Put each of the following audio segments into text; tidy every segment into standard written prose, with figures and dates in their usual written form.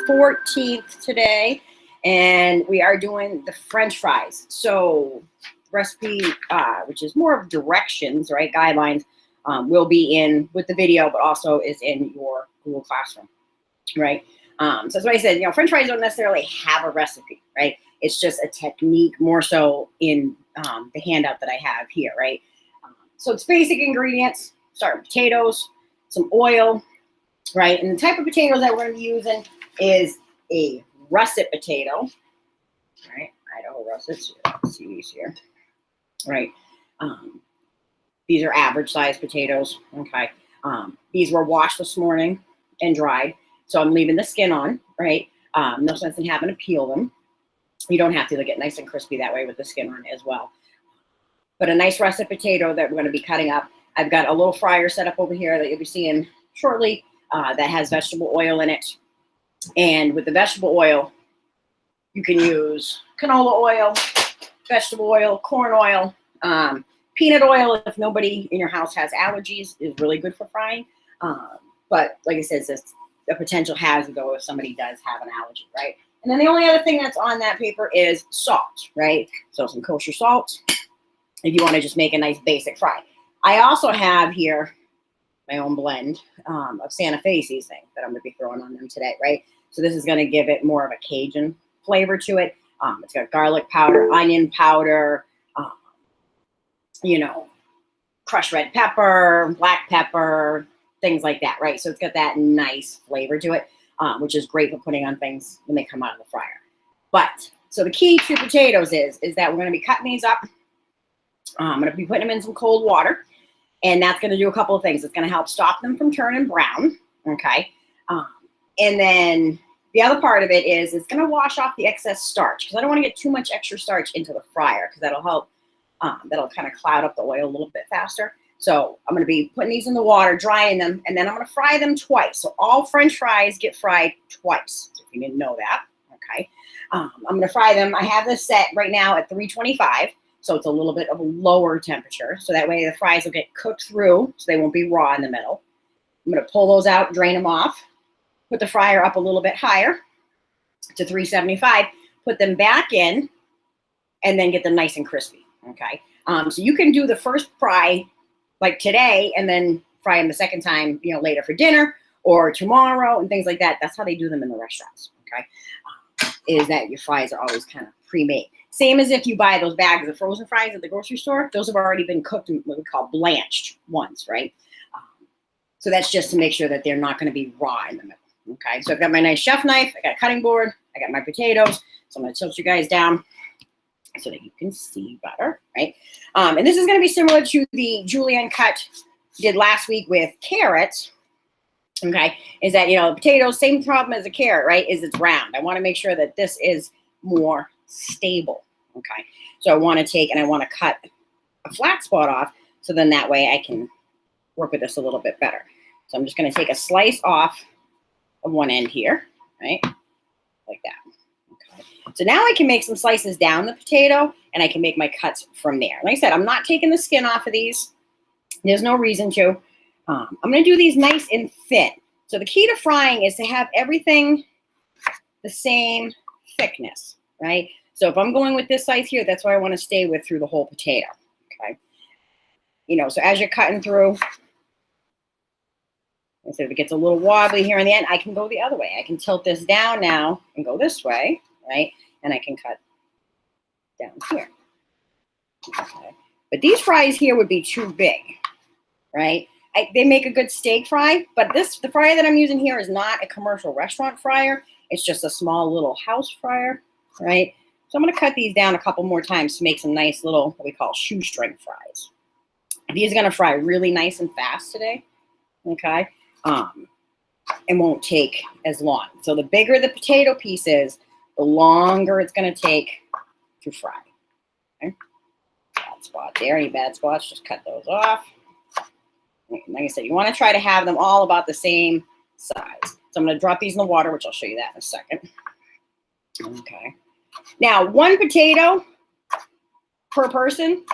14th today, and we are doing the French fries. So recipe, which is more of directions, right, guidelines, will be in with the video, but also is in your Google Classroom, right? So that's why I said, French fries don't necessarily have a recipe, right? It's just a technique more so in the handout that I have here, right? So it's basic ingredients. Start with potatoes, some oil, right? And the type of potatoes that we're going to be using is a russet potato, right? Idaho russets. Let's see these here, right? These are average sized potatoes, okay? These were washed this morning and dried, so I'm leaving the skin on, right? No sense in having to peel them. You don't have to. They get nice and crispy that way with the skin on as well. But a nice russet potato that we're going to be cutting up. I've got a little fryer set up over here that you'll be seeing shortly that has vegetable oil in it. And with the vegetable oil, you can use canola oil, vegetable oil, corn oil, peanut oil. If nobody in your house has allergies, is really good for frying. But like I said, it's a potential hazard though if somebody does have an allergy, right? And then the only other thing that's on that paper is salt, right? So some kosher salt if you want to just make a nice basic fry. I also have here my own blend of Santa Fe seasoning that I'm going to be throwing on them today, right? So this is going to give it more of a Cajun flavor to it. It's got garlic powder, onion powder, crushed red pepper, black pepper, things like that, right? So it's got that nice flavor to it, which is great for putting on things when they come out of the fryer. But, so the key to potatoes is that we're going to be cutting these up. I'm going to be putting them in some cold water, and that's going to do a couple of things. It's going to help stop them from turning brown, okay? And then the other part of it is it's going to wash off the excess starch, because I don't want to get too much extra starch into the fryer, because that'll help, that'll kind of cloud up the oil a little bit faster. So I'm going to be putting these in the water, drying them, and then I'm going to fry them twice. So all French fries get fried twice, if you didn't know that, okay? I'm going to fry them. I have this set right now at 325. So it's a little bit of a lower temperature. So that way the fries will get cooked through, so they won't be raw in the middle. I'm going to pull those out, drain them off, put the fryer up a little bit higher to 375, put them back in, and then get them nice and crispy, okay? So you can do the first fry like today and then fry them the second time, later for dinner or tomorrow and things like that. That's how they do them in the restaurants, okay? Is that your fries are always kind of pre-made. Same as if you buy those bags of frozen fries at the grocery store. Those have already been cooked in what we call blanched ones, right? So that's just to make sure that they're not going to be raw in the middle, okay? So I've got my nice chef knife. I got a cutting board. I got my potatoes. So I'm going to tilt you guys down so that you can see better, right? And this is going to be similar to the julienne cut did last week with carrots, okay? Is that, potatoes, same problem as a carrot, right? Is it's round. I want to make sure that this is more stable, okay? So I want to take and I want to cut a flat spot off, so then that way I can work with this a little bit better. So I'm just going to take a slice off of one end here, right? Like that. Okay. So now I can make some slices down the potato, and I can make my cuts from there. Like I said, I'm not taking the skin off of these. There's no reason to. I'm going to do these nice and thin. So the key to frying is to have everything the same thickness, right? So if I'm going with this size here, that's what I want to stay with through the whole potato, okay? So as you're cutting through, instead if it gets a little wobbly here in the end, I can go the other way. I can tilt this down now and go this way, right? And I can cut down here, okay? But these fries here would be too big, right? They make a good steak fry, but the fryer that I'm using here is not a commercial restaurant fryer. It's just a small little house fryer, right? So I'm going to cut these down a couple more times to make some nice little, what we call shoestring fries. These are going to fry really nice and fast today, okay? And won't take as long. So the bigger the potato piece is, the longer it's going to take to fry, okay? Bad spot there. Any bad spots, just cut those off. Like I said, you want to try to have them all about the same size. So I'm going to drop these in the water, which I'll show you that in a second. Okay. Now, one potato per person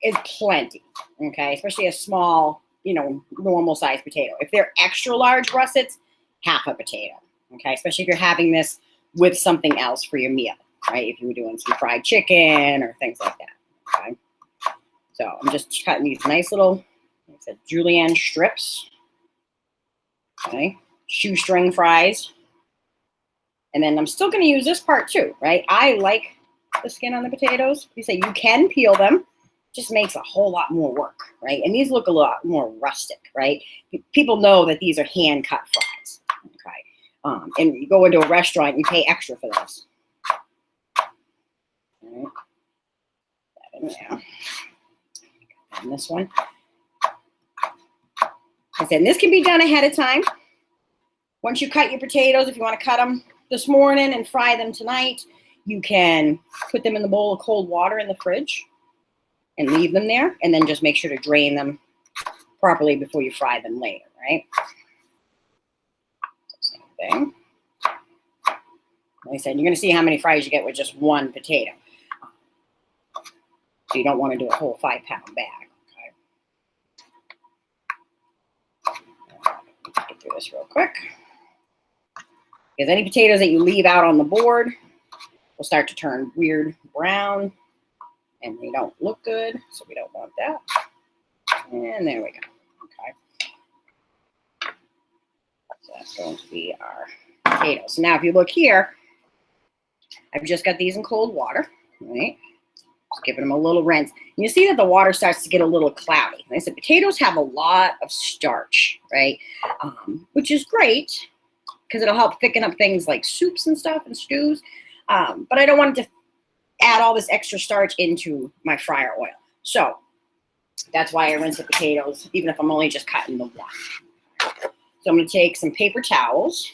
is plenty, okay? Especially a small, normal size potato. If they're extra large russets, half a potato, okay? Especially if you're having this with something else for your meal, right? If you were doing some fried chicken or things like that, okay? So I'm just cutting these nice little, like I said, julienne strips, okay? Shoestring fries. And then I'm still going to use this part too, right? I like the skin on the potatoes. You say you can peel them, just makes a whole lot more work, right? And these look a lot more rustic, right? People know that these are hand cut fries, okay? And you go into a restaurant, you pay extra for this. All right. That in there. And this one. I said, and this can be done ahead of time. Once you cut your potatoes, if you want to cut them this morning and fry them tonight, you can put them in the bowl of cold water in the fridge and leave them there, and then just make sure to drain them properly before you fry them later, right? Same thing. Like I said, you're going to see how many fries you get with just one potato. So you don't want to do a whole 5-pound bag, okay? Get through this real quick. Because any potatoes that you leave out on the board will start to turn weird brown, and they don't look good, so we don't want that. And there we go. Okay. So that's going to be our potatoes. So now if you look here, I've just got these in cold water, right? Just giving them a little rinse. And you see that the water starts to get a little cloudy. And I said potatoes have a lot of starch, right? Which is great because it'll help thicken up things like soups and stuff and stews. But I don't want to add all this extra starch into my fryer oil. So that's why I rinse the potatoes, even if I'm only just cutting the one. So I'm going to take some paper towels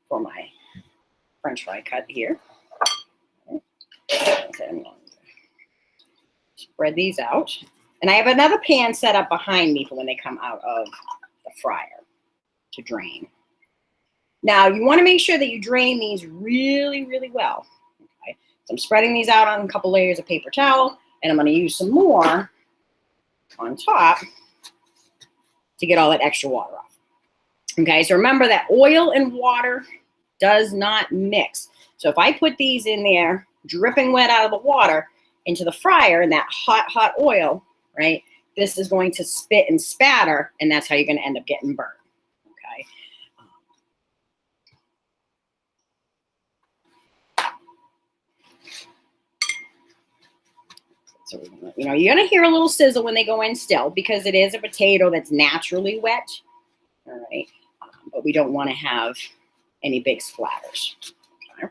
for my French fry cut here. Spread these out. And I have another pan set up behind me for when they come out of the fryer to drain. Now, you want to make sure that you drain these really, really well. Okay? So I'm spreading these out on a couple layers of paper towel, and I'm going to use some more on top to get all that extra water off. Okay, so remember that oil and water does not mix. So if I put these in there, dripping wet out of the water, into the fryer in that hot, hot oil, right, this is going to spit and spatter, and that's how you're going to end up getting burned. Okay. So, you know, you're going to hear a little sizzle when they go in still because it is a potato that's naturally wet. All right. But we don't want to have any big splatters. Okay.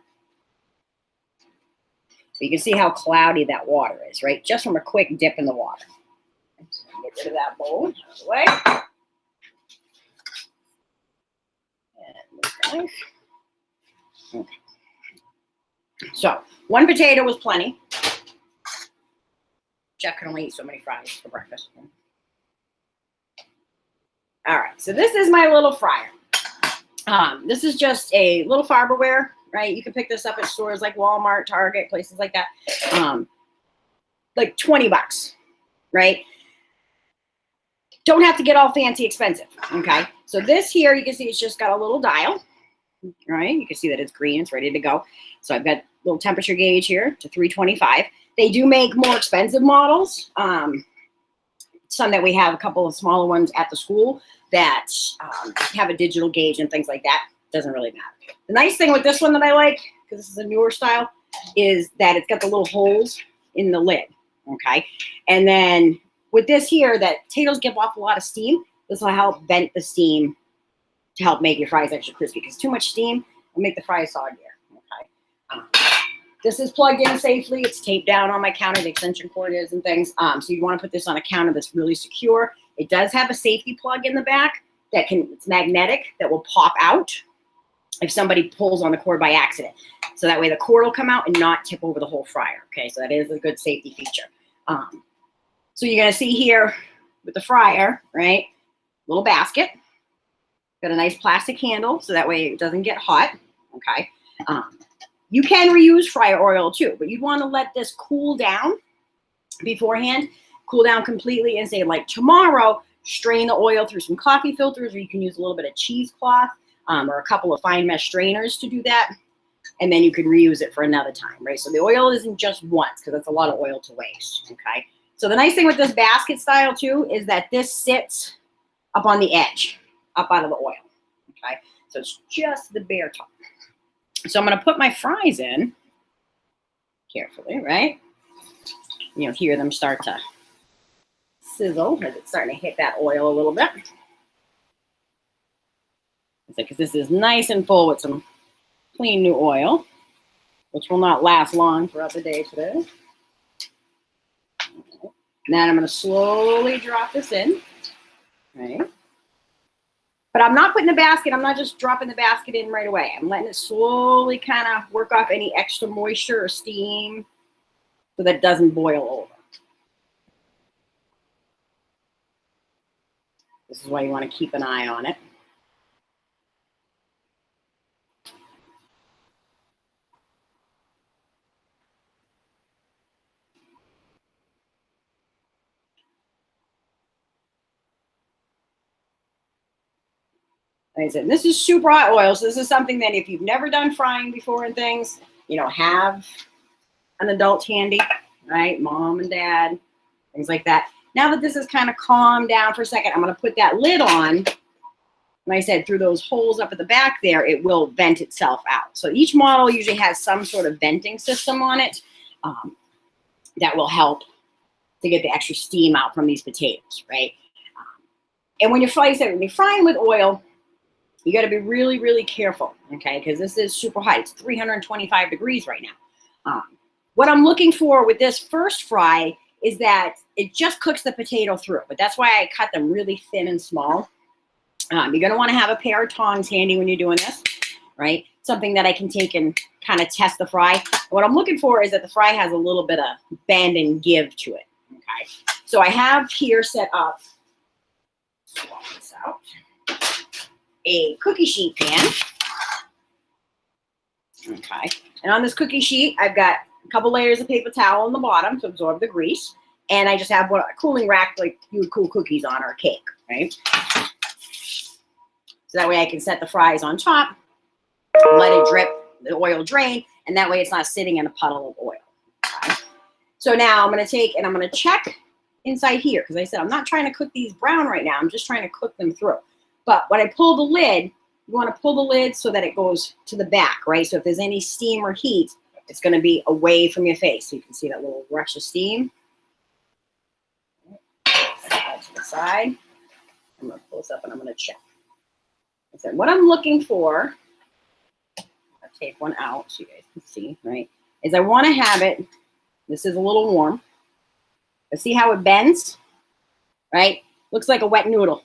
So you can see how cloudy that water is, right? Just from a quick dip in the water. So get rid of that bowl out of the way. And move the knife. Okay. So one potato was plenty. Jeff can only eat so many fries for breakfast. All right, so this is my little fryer. This is just a little Farberware, right? You can pick this up at stores like Walmart, Target, places like that. Like 20 bucks, right? Don't have to get all fancy expensive, okay? So this here, you can see it's just got a little dial, right? You can see that it's green, it's ready to go. So I've got a little temperature gauge here to 325. They do make more expensive models. Some that we have, a couple of smaller ones at the school that have a digital gauge and things like that. Doesn't really matter. The nice thing with this one that I like, because this is a newer style, is that it's got the little holes in the lid, okay? And then with this here, that potatoes give off a lot of steam. This will help vent the steam to help make your fries extra crispy, because too much steam will make the fries soggier, okay? This is plugged in safely. It's taped down on my counter. The extension cord is and things. So you want to put this on a counter that's really secure. It does have a safety plug in the back that it's magnetic, that will pop out if somebody pulls on the cord by accident. So that way the cord will come out and not tip over the whole fryer. Okay, so that is a good safety feature. So you're going to see here with the fryer, right, little basket. Got a nice plastic handle so that way it doesn't get hot. Okay. You can reuse fryer oil too, but you'd want to let this cool down beforehand, cool down completely, and say like tomorrow, strain the oil through some coffee filters, or you can use a little bit of cheesecloth or a couple of fine mesh strainers to do that. And then you could reuse it for another time, right? So the oil isn't just once, because that's a lot of oil to waste, okay? So the nice thing with this basket style too is that this sits up on the edge, up out of the oil, okay? So it's just the bare top. So I'm gonna put my fries in carefully, right? You'll hear them start to sizzle as it's starting to hit that oil a little bit. Because this is nice and full with some clean new oil, which will not last long throughout the day today. Then I'm going to slowly drop this in, right? But I'm not putting the basket, I'm not just dropping the basket in right away. I'm letting it slowly kind of work off any extra moisture or steam so that it doesn't boil over. This is why you want to keep an eye on it. Like I said, this is super hot oil, so this is something that if you've never done frying before and things, you know, have an adult handy, right? Mom and dad, things like that. Now that this is kind of calmed down for a second, I'm going to put that lid on. Like I said, through those holes up at the back there, it will vent itself out. So each model usually has some sort of venting system on it that will help to get the extra steam out from these potatoes, right? And when you're frying, when you're frying with oil, you got to be really, really careful, okay? Because this is super hot. It's 325 degrees right now. What I'm looking for with this first fry is that it just cooks the potato through. But that's why I cut them really thin and small. You're going to want to have a pair of tongs handy when you're doing this, right? Something that I can take and kind of test the fry. What I'm looking for is that the fry has a little bit of bend and give to it, okay? So I have here set up, swap this out, a cookie sheet pan. Okay. And on this cookie sheet, I've got a couple layers of paper towel on the bottom to absorb the grease. And I just have a cooling rack like you would cool cookies on or a cake, right? So that way I can set the fries on top, let it drip, the oil drain, and that way it's not sitting in a puddle of oil. Okay. So now I'm going to take and I'm going to check inside here because I said I'm not trying to cook these brown right now. I'm just trying to cook them through. But when I pull the lid, you want to pull the lid so that it goes to the back, right? So if there's any steam or heat, it's going to be away from your face. So you can see that little rush of steam. Set that to the side. I'm going to pull this up and I'm going to check. I said, what I'm looking for, I'll take one out so you guys can see, right, is I want to have it, this is a little warm, but see how it bends, right? Looks like a wet noodle.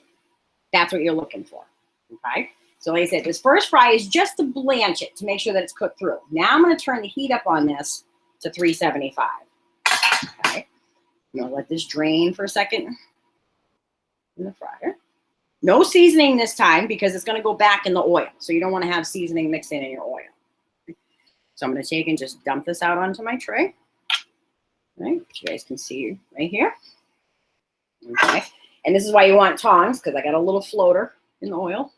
That's what you're looking for, okay? So like I said, this first fry is just to blanch it, to make sure that it's cooked through. Now I'm going to turn the heat up on this to 375, okay? I'm going to let this drain for a second in the fryer. No seasoning this time because it's going to go back in the oil. So you don't want to have seasoning mixed in your oil. So I'm going to take and just dump this out onto my tray. Right, you guys can see right here. Okay. And this is why you want tongs, because I got a little floater in the oil.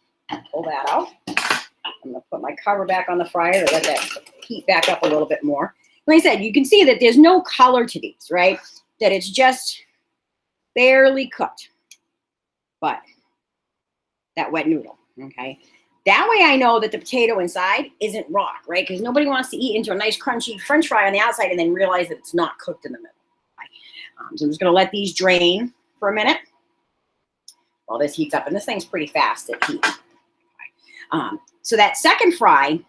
Pull that out. I'm going to put my cover back on the fryer to let that heat back up a little bit more. Like I said, you can see that there's no color to these, right? That it's just barely cooked. But that wet noodle, okay? That way I know that the potato inside isn't raw, right? Because nobody wants to eat into a nice crunchy French fry on the outside and then realize that it's not cooked in the middle. Okay? So I'm just going to let these drain for a minute while this heats up. And this thing's pretty fast at heat. Okay? So that second fry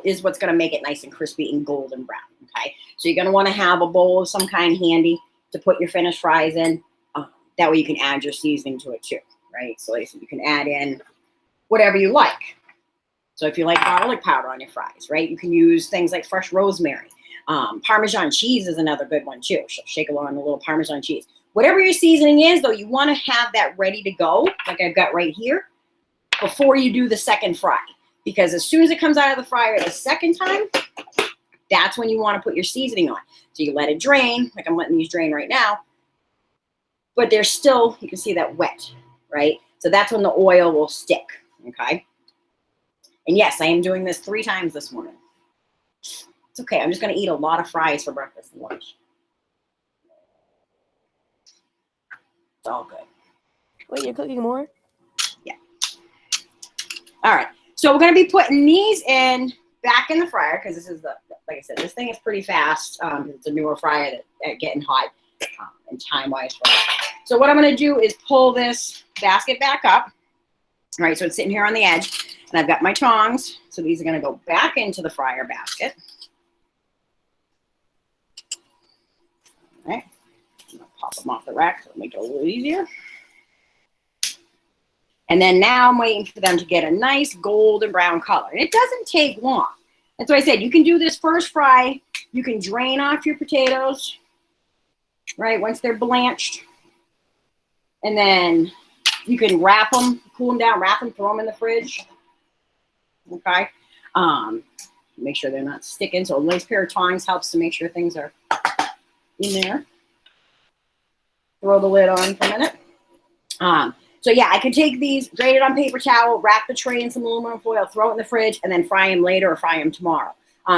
is what's going to make it nice and crispy and golden brown, okay? So you're going to want to have a bowl of some kind handy to put your finished fries in. That way you can add your seasoning to it too, right? So you can add in whatever you like. So if you like garlic powder on your fries, right? You can use things like fresh rosemary. Parmesan cheese is another good one too. Shake along a little Parmesan cheese. Whatever your seasoning is, though, you want to have that ready to go, like I've got right here, before you do the second fry. Because as soon as it comes out of the fryer the second time, that's when you want to put your seasoning on. So you let it drain, like I'm letting these drain right now. But there's still, you can see that wet, right? So that's when the oil will stick, okay? And yes, I am doing this 3 times this morning. It's okay. I'm just going to eat a lot of fries for breakfast and lunch. It's all good. Wait, you're cooking more? Yeah. All right. So we're going to be putting these back in the fryer because this is like I said, this thing is pretty fast. It's a newer fryer that's getting hot and time-wise for us. So what I'm going to do is pull this basket back up. All right, so it's sitting here on the edge, and I've got my tongs. So these are going to go back into the fryer basket. All right, I'm going to pop them off the rack so it'll make it a little easier. And then now I'm waiting for them to get a nice golden brown color. And it doesn't take long. That's why I said you can do this first fry. You can drain off your potatoes, right, once they're blanched. And then you can wrap them, cool them down, wrap them, throw them in the fridge. Okay. Make sure they're not sticking. So a nice pair of tongs helps to make sure things are in there. Throw the lid on for a minute. So yeah, I can take these, drain it on paper towel, wrap the tray in some aluminum foil, throw it in the fridge, and then fry them later or fry them tomorrow.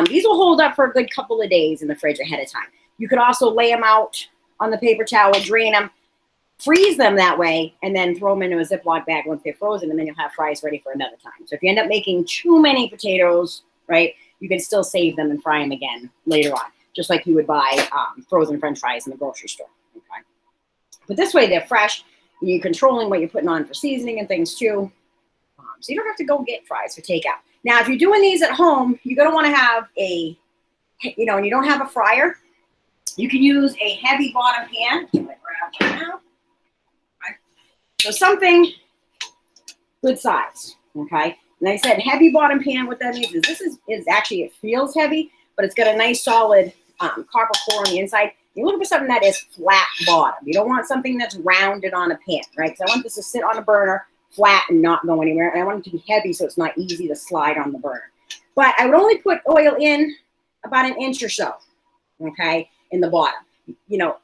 These will hold up for a good couple of days in the fridge ahead of time. You could also lay them out on the paper towel, drain them, freeze them that way, and then throw them into a Ziploc bag once they're frozen, and then you'll have fries ready for another time. So if you end up making too many potatoes, right, you can still save them and fry them again later on, just like you would buy frozen French fries in the grocery store. Okay. But this way they're fresh. You're controlling what you're putting on for seasoning and things too. So you don't have to go get fries for takeout. Now, if you're doing these at home, you're going to want to have and you don't have a fryer, you can use a heavy bottom pan. So something good size, okay? And I said heavy bottom pan, what that means is this is actually, it feels heavy, but it's got a nice solid copper core on the inside. You're looking for something that is flat bottom. You don't want something that's rounded on a pan, right? Because I want this to sit on a burner flat and not go anywhere. And I want it to be heavy so it's not easy to slide on the burner. But I would only put oil in about an inch or so, okay, in the bottom.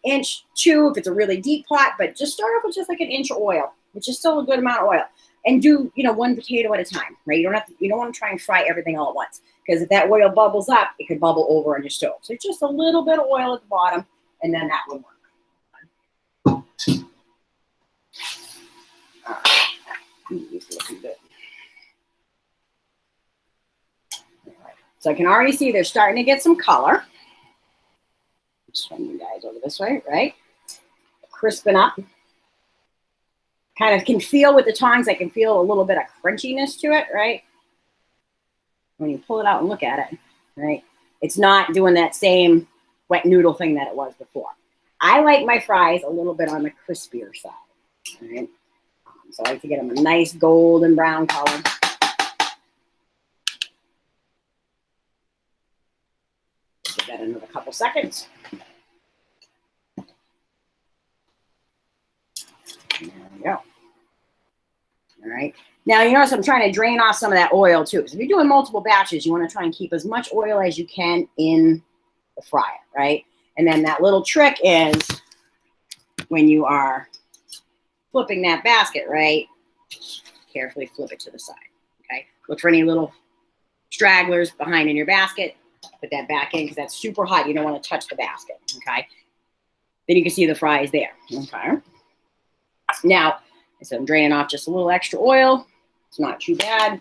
Inch, 2 if it's a really deep pot, but just start off with just like an inch of oil, which is still a good amount of oil. And do, 1 potato at a time, right? You don't want to try and fry everything all at once. Because if that oil bubbles up, it could bubble over on your stove. So just a little bit of oil at the bottom, and then that would work. All right. So I can already see they're starting to get some color. Just run you guys over this way, right? Crisping up. Kind of can feel with the tongs, I can feel a little bit of crunchiness to it, right? When you pull it out and look at it, right? It's not doing that same wet noodle thing that it was before. I like my fries a little bit on the crispier side, right? So I like to get them a nice golden brown color. Give that another couple seconds. There we go. All right. Now, you notice I'm trying to drain off some of that oil too. So if you're doing multiple batches, you want to try and keep as much oil as you can in the fryer, right? And then that little trick is when you are flipping that basket, right? Carefully flip it to the side, okay? Look for any little stragglers behind in your basket. Put that back in because that's super hot. You don't want to touch the basket, okay? Then you can see the fries there, okay? Now, so I'm draining off just a little extra oil. It's not too bad.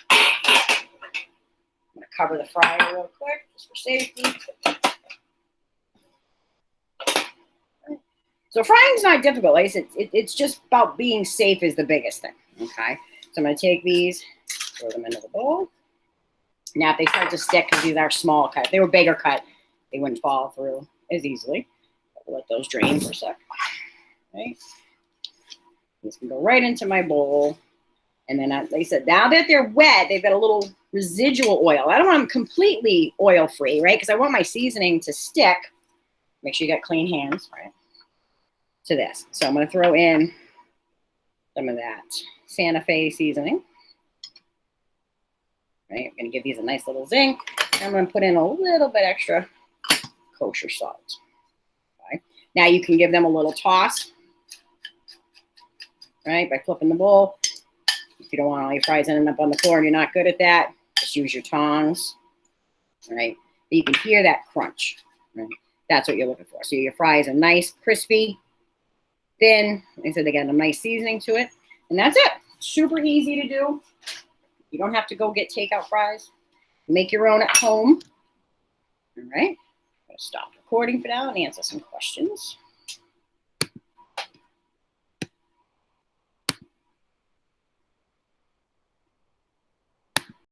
I'm going to cover the fryer real quick just for safety. So frying is not difficult. Like I said, it's just about being safe is the biggest thing, okay? So I'm going to take these, throw them into the bowl. Now, if they start to stick, because these are small cut, if they were bigger cut, they wouldn't fall through as easily. We'll let those drain for a sec. Okay. These can go right into my bowl. And then, like I said, now that they're wet, they've got a little residual oil. I don't want them completely oil-free, right? Because I want my seasoning to stick. Make sure you got clean hands, right? To this. So I'm going to throw in some of that Santa Fe seasoning. Right? I'm going to give these a nice little zing. I'm going to put in a little bit extra kosher salt. Okay. Now you can give them a little toss, right, by flipping the bowl. If you don't want all your fries ending up on the floor and you're not good at that, just use your tongs. All right. You can hear that crunch. Right? That's what you're looking for. So your fries are nice, crispy, thin. Like I said, they got a nice seasoning to it. And that's it. Super easy to do. You don't have to go get takeout fries. Make your own at home. All right. I'm going to stop recording for now and answer some questions.